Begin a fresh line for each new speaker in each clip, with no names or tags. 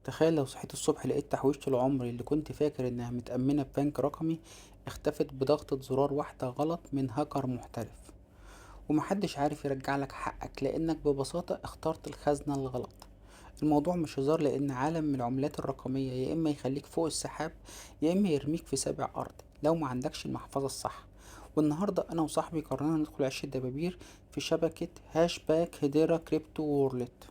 تخيل لو صحيت الصبح لقيت تحويشة العمر اللي كنت فاكر انها متأمنة ببنك رقمي اختفت بضغطة زرار واحدة غلط من هاكر محترف، ومحدش عارف يرجعلك حقك لانك ببساطة اخترت الخزنة الغلط. الموضوع مش هزار، لان عالم العملات الرقمية يا اما يخليك فوق السحاب يا اما يرميك في سابع ارض لو ما عندكش المحفظة الصح. والنهاردة انا وصاحبي قررنا ندخل عش الدبابير في شبكة هاشباك هيديرا كريبتو وورلت،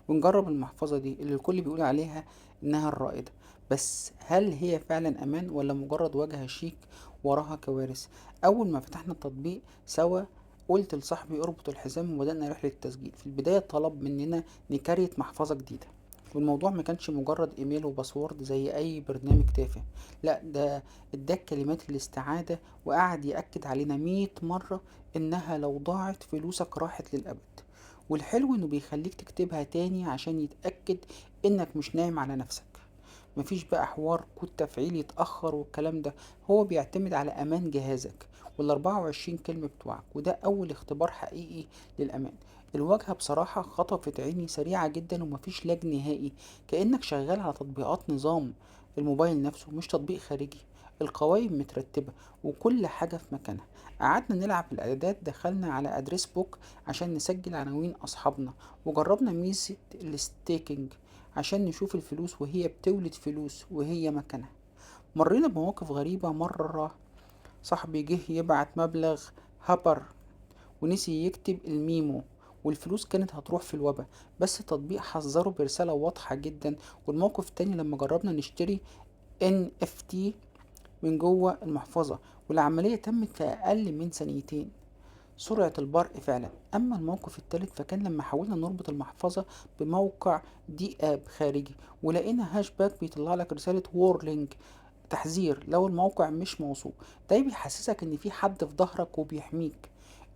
ونجرب المحفظة دي اللي الكل بيقول عليها إنها الرائدة. بس هل هي فعلا أمان ولا مجرد واجهة شيك وراها كوارث؟ أول ما فتحنا التطبيق سوا قلت لصاحبي اربط الحزام وبدأنا رحلة التسجيل. في البداية طلب مننا نكريت محفظة جديدة، والموضوع ما كانش مجرد ايميل وباسورد زي اي برنامج تافه، لا ده اداك كلمات الاستعادة وقعد يأكد علينا 100 مرة انها لو ضاعت فلوسك راحت للأبد. والحلو انه بيخليك تكتبها تاني عشان يتأكد انك مش نايم على نفسك. مفيش بقى حوار كود تفعيل يتأخر والكلام ده، هو بيعتمد على امان جهازك وال24 كلمة بتوعك، وده اول اختبار حقيقي للامان. الواجهة بصراحة خطفت عيني، سريعة جدا ومفيش لاج نهائي، كأنك شغال على تطبيقات نظام الموبايل نفسه مش تطبيق خارجي. القوائم مترتبة وكل حاجة في مكانها. قعدنا نلعب في الإعدادات، دخلنا على أدريس بوك عشان نسجل عناوين أصحابنا، وجربنا ميزة الستيكنج عشان نشوف الفلوس وهي بتولد فلوس وهي مكانها. مرينا بمواقف غريبة. مرة صاحبي جه يبعت مبلغ هبر ونسي يكتب الميمو، والفلوس كانت هتروح في الوبا، بس التطبيق حذره برسالة واضحة جدا. والموقف التاني لما جربنا نشتري NFT من جوه المحفظة، والعملية تمت في أقل من ثانيتين، سرعة البرق فعلا. أما الموقف التالت فكان لما حاولنا نربط المحفظة بموقع دي آب خارجي، ولقينا هاشباك بيطلع لك رسالة وورلينج، تحذير لو الموقع مش موثوق. ده بيحسسك ان في حد في ظهرك وبيحميك.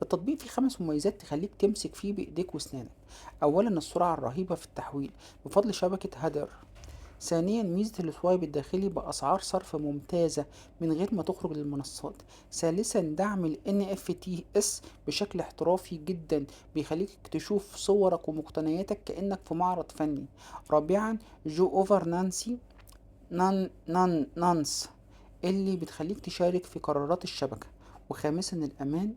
التطبيق فيه 5 مميزات تخليك تمسك فيه بايديك واسنانك. اولا السرعة الرهيبة في التحويل بفضل شبكة هدر. ثانيا ميزة السوايب الداخلي بأسعار صرف ممتازة من غير ما تخرج للمنصات. ثالثا دعم ال NFTs بشكل احترافي جدا، بيخليك تشوف صورك ومقتنياتك كأنك في معرض فني. رابعا جو اوفر نانسي نانس اللي بتخليك تشارك في قرارات الشبكة. وخامسا الأمان،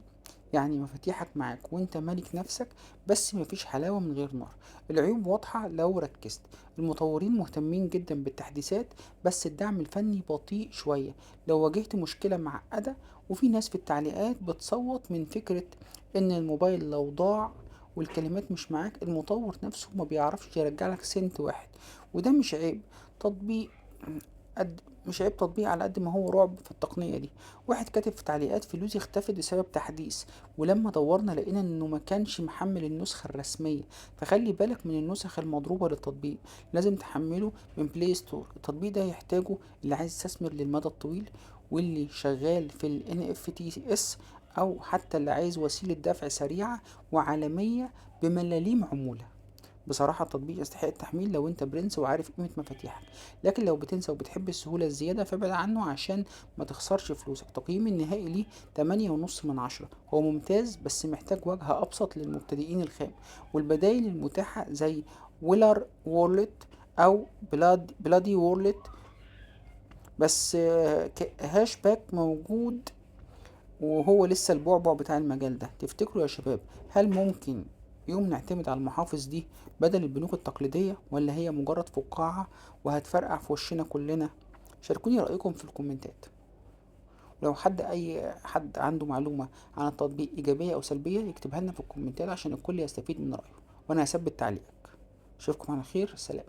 يعني مفاتيحك معاك وانت مالك نفسك، بس مفيش حلاوة من غير نار. العيوب واضحة لو ركزت. المطورين مهتمين جدا بالتحديثات، بس الدعم الفني بطيء شوية لو واجهت مشكلة معقدة. وفي ناس في التعليقات بتصوت من فكرة ان الموبايل لو ضاع والكلمات مش معاك المطور نفسه ما بيعرفش يرجعلك سنت واحد. وده مش عيب تطبيق مش عيب تطبيق على قد ما هو رعب في التقنية دي. واحد كاتب في تعليقات فلوسي اختفت بسبب تحديث، ولما دورنا لقينا انه ما كانش محمل النسخة الرسمية. فخلي بالك من النسخ المضروبة للتطبيق، لازم تحمله من بلاي ستور. التطبيق ده يحتاجه اللي عايز يستثمر للمدى الطويل، واللي شغال في ال NFTs، او حتى اللي عايز وسيلة دفع سريعة وعالمية بملاليم عمولة. بصراحة التطبيق يستحق التحميل لو انت برنس وعارف قيمة مفاتيحك، لكن لو بتنسى وبتحب السهولة الزيادة فابعد عنه عشان ما تخسرش فلوسك. تقييمي النهائي ليه 8.5 من 10. هو ممتاز بس محتاج واجهة أبسط للمبتدئين الخام. والبدائل المتاحة زي ويلر وورلت أو بلادي وورلت، بس هاشباك موجود وهو لسه البعبع بتاع المجال ده. تفتكروا يا شباب هل ممكن يوم نعتمد على المحافظ دي بدل البنوك التقليدية، ولا هي مجرد فقاعة وهتفرقع في وشنا كلنا؟ شاركوني رأيكم في الكومنتات. ولو أي حد عنده معلومة عن التطبيق إيجابية أو سلبية يكتبها لنا في الكومنتات عشان الكل يستفيد من رأيه، وأنا هثبت تعليقك. أشوفكم على خير، سلام.